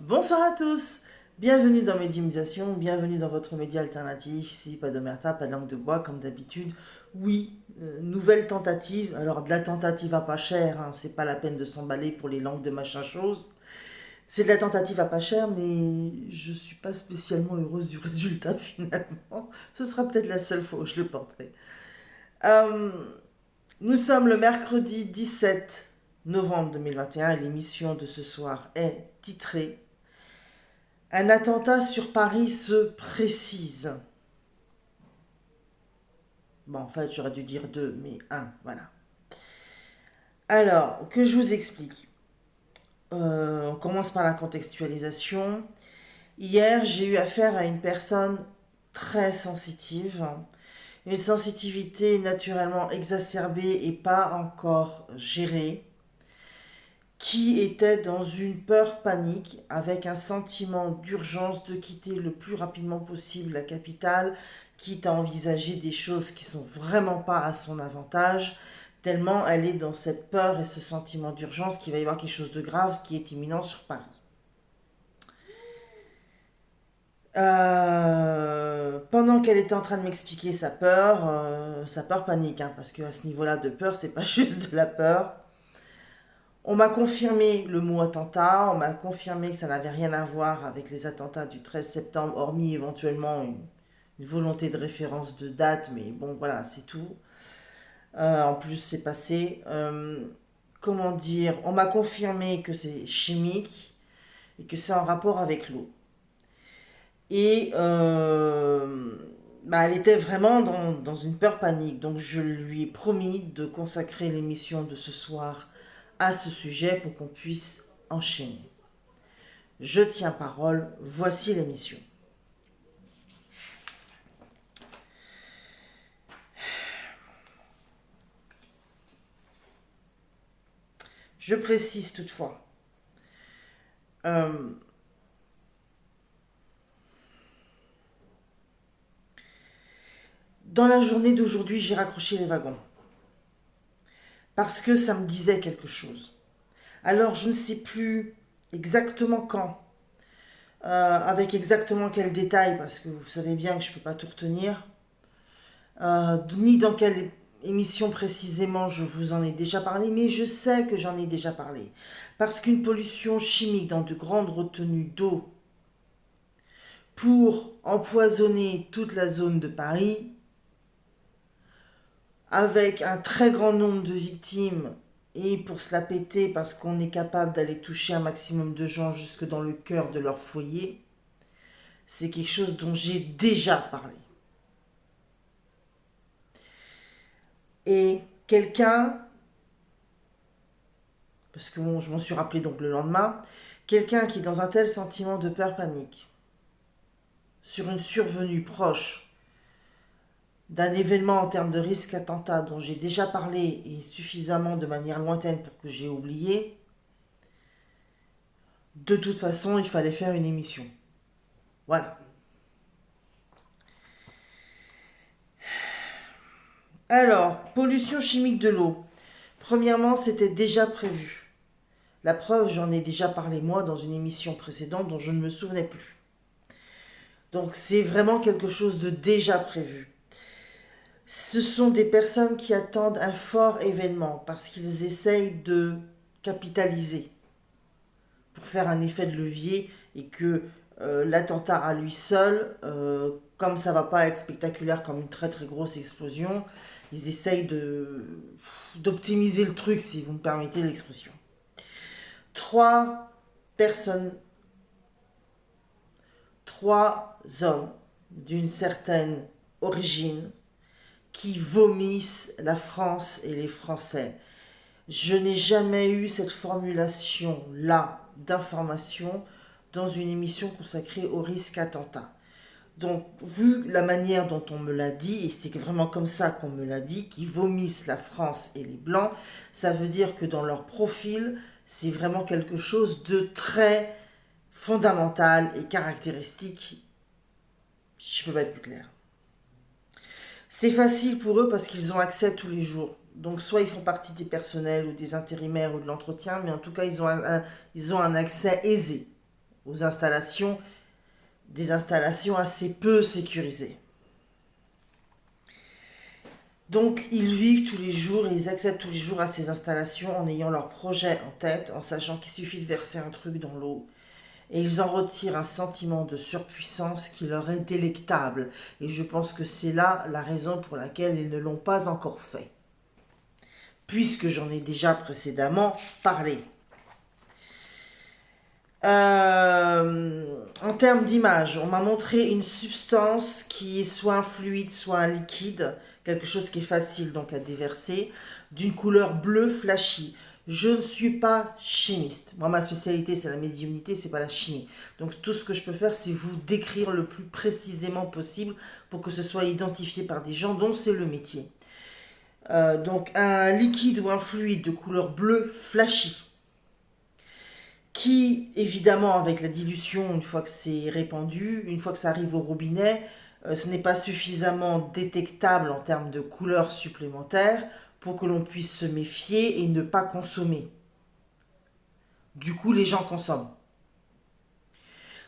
Bonsoir à tous, bienvenue dans Médiumisation, bienvenue dans votre média alternatif, ici pas d'omerta, pas de langue de bois comme d'habitude. Oui, nouvelle tentative, alors de la tentative à pas cher, hein, c'est pas la peine de s'emballer pour les langues de machin chose. C'est de la tentative à pas cher, mais je suis pas spécialement heureuse du résultat finalement. Ce sera peut-être la seule fois où je le porterai. Euh, Nous sommes le mercredi 17 novembre 2021 et l'émission de ce soir est titrée Un attentat sur Paris se précise. Bon, en fait, j'aurais dû dire deux, mais un, voilà. Alors, que je vous explique. On commence par la contextualisation. Hier, j'ai eu affaire à une personne très sensitive, une sensitivité naturellement exacerbée et pas encore gérée, qui était dans une peur panique, avec un sentiment d'urgence de quitter le plus rapidement possible la capitale, quitte à envisager des choses qui sont vraiment pas à son avantage, tellement elle est dans cette peur et ce sentiment d'urgence qu'il va y avoir quelque chose de grave qui est imminent sur Paris. Pendant qu'elle était en train de m'expliquer sa peur panique, hein, parce qu'à ce niveau-là de peur, c'est pas juste de la peur. On m'a confirmé le mot attentat, on m'a confirmé que ça n'avait rien à voir avec les attentats du 13 septembre, hormis éventuellement une volonté de référence de date, mais bon voilà, c'est tout. En plus, c'est passé. Comment dire, on m'a confirmé que c'est chimique et que c'est en rapport avec l'eau. Et bah, elle était vraiment dans une peur panique. Donc je lui ai promis de consacrer l'émission de ce soir à ce sujet pour qu'on puisse enchaîner. Je tiens parole, voici l'émission. Je précise toutefois, euh, dans la journée d'aujourd'hui, j'ai raccroché les wagons. Parce que ça me disait quelque chose. Alors je ne sais plus exactement quand, avec exactement quel détail, parce que vous savez bien que je ne peux pas tout retenir, ni dans quelle émission précisément je vous en ai déjà parlé, mais je sais que j'en ai déjà parlé. Parce qu'une pollution chimique dans de grandes retenues d'eau pour empoisonner toute la zone de Paris, avec un très grand nombre de victimes, et pour se la péter parce qu'on est capable d'aller toucher un maximum de gens jusque dans le cœur de leur foyer, c'est quelque chose dont j'ai déjà parlé. Et quelqu'un, parce que bon, je m'en suis rappelé donc le lendemain, quelqu'un qui est dans un tel sentiment de peur panique, sur une survenue proche d'un événement en termes de risque attentat dont j'ai déjà parlé et suffisamment de manière lointaine pour que j'ai oublié, de toute façon, il fallait faire une émission. Voilà. Alors, pollution chimique de l'eau. Premièrement, c'était déjà prévu. La preuve, j'en ai déjà parlé moi dans une émission précédente dont je ne me souvenais plus. Donc c'est vraiment quelque chose de déjà prévu. Ce sont des personnes qui attendent un fort événement parce qu'ils essayent de capitaliser pour faire un effet de levier et que l'attentat à lui seul, comme ça va pas être spectaculaire comme une très très grosse explosion, ils essayent d'optimiser le truc, si vous me permettez l'expression. Trois personnes, trois hommes d'une certaine origine qui vomissent la France et les Français. Je n'ai jamais eu cette formulation-là d'information dans une émission consacrée au risque attentat. Donc, vu la manière dont on me l'a dit, et c'est vraiment comme ça qu'on me l'a dit, qui vomissent la France et les Blancs, ça veut dire que dans leur profil, c'est vraiment quelque chose de très fondamental et caractéristique. Je ne peux pas être plus clair. C'est facile pour eux parce qu'ils ont accès tous les jours. Donc soit ils font partie des personnels ou des intérimaires ou de l'entretien, mais en tout cas ils ont un accès aisé aux installations, des installations assez peu sécurisées. Donc ils vivent tous les jours et ils accèdent tous les jours à ces installations en ayant leur projet en tête, en sachant qu'il suffit de verser un truc dans l'eau. Et ils en retirent un sentiment de surpuissance qui leur est délectable. Et je pense que c'est là la raison pour laquelle ils ne l'ont pas encore fait. Puisque j'en ai déjà précédemment parlé. En termes d'image, on m'a montré une substance qui est soit un fluide, soit un liquide, quelque chose qui est facile donc à déverser, d'une couleur bleue flashy. Je ne suis pas chimiste. Moi, ma spécialité, c'est la médiumnité, c'est pas la chimie. Donc, tout ce que je peux faire, c'est vous décrire le plus précisément possible pour que ce soit identifié par des gens dont c'est le métier. Donc, un liquide ou un fluide de couleur bleue flashy qui, évidemment, avec la dilution, une fois que c'est répandu, une fois que ça arrive au robinet, ce n'est pas suffisamment détectable en termes de couleurs supplémentaires pour que l'on puisse se méfier et ne pas consommer. Du coup, les gens consomment.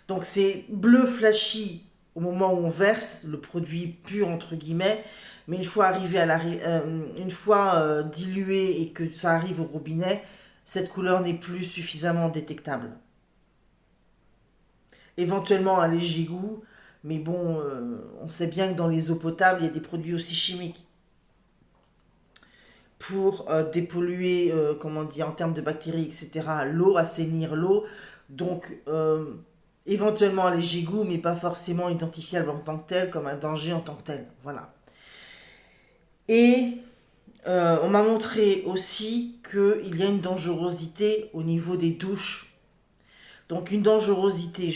Donc c'est bleu flashy au moment où on verse le produit pur entre guillemets, mais une fois arrivé à une fois dilué et que ça arrive au robinet, cette couleur n'est plus suffisamment détectable. Éventuellement un léger goût, mais bon, on sait bien que dans les eaux potables, il y a des produits aussi chimiques pour dépolluer, comment dire, en termes de bactéries, etc., l'eau, assainir l'eau. Donc, éventuellement un léger goût, mais pas forcément identifiable en tant que tel, comme un danger en tant que tel. Voilà. Et on m'a montré aussi qu'il y a une dangerosité au niveau des douches. Donc une dangerosité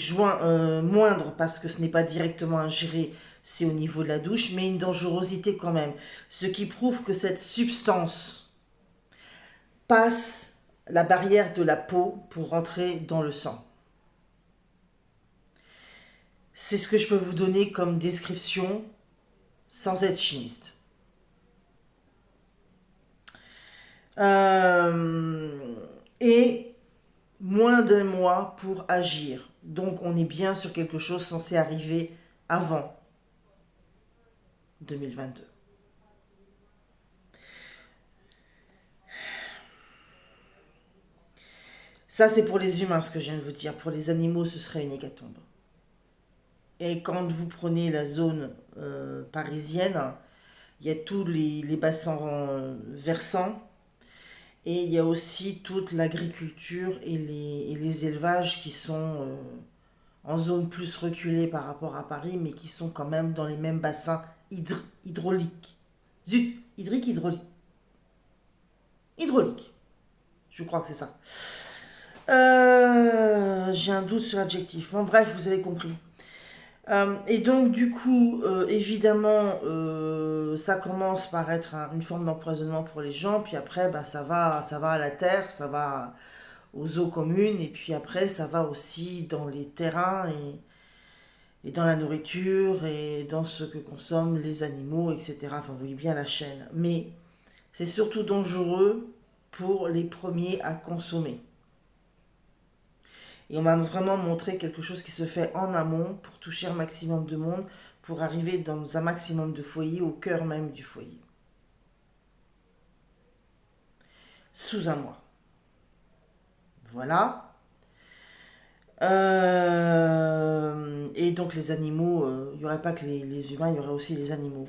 moindre parce que ce n'est pas directement ingéré, c'est au niveau de la douche, mais une dangerosité quand même. Ce qui prouve que cette substance passe la barrière de la peau pour rentrer dans le sang. C'est ce que je peux vous donner comme description sans être chimiste. Et moins d'un mois pour agir. Donc on est bien sur quelque chose censé arriver avant 2022. Ça, c'est pour les humains, ce que je viens de vous dire. Pour les animaux, ce serait une hécatombe. Et quand vous prenez la zone parisienne, il y a tous les bassins versants et il y a aussi toute l'agriculture et les élevages qui sont en zone plus reculée par rapport à Paris, mais qui sont quand même dans les mêmes bassins hydrauliques. Zut, hydraulique. Hydraulique. Je crois que c'est ça. J'ai un doute sur l'adjectif. Bon, bref, vous avez compris. Et donc, du coup, évidemment, ça commence par être une forme d'empoisonnement pour les gens, puis après, bah, ça va à la terre, ça va aux eaux communes, et puis après, ça va aussi dans les terrains et dans la nourriture et dans ce que consomment les animaux, etc. Enfin, vous voyez bien la chaîne. Mais c'est surtout dangereux pour les premiers à consommer. Et on m'a vraiment montré quelque chose qui se fait en amont pour toucher un maximum de monde, pour arriver dans un maximum de foyers, au cœur même du foyer. Sous un mois. Voilà. Et donc les animaux, il n'y aurait pas que les humains, il y aurait aussi les animaux.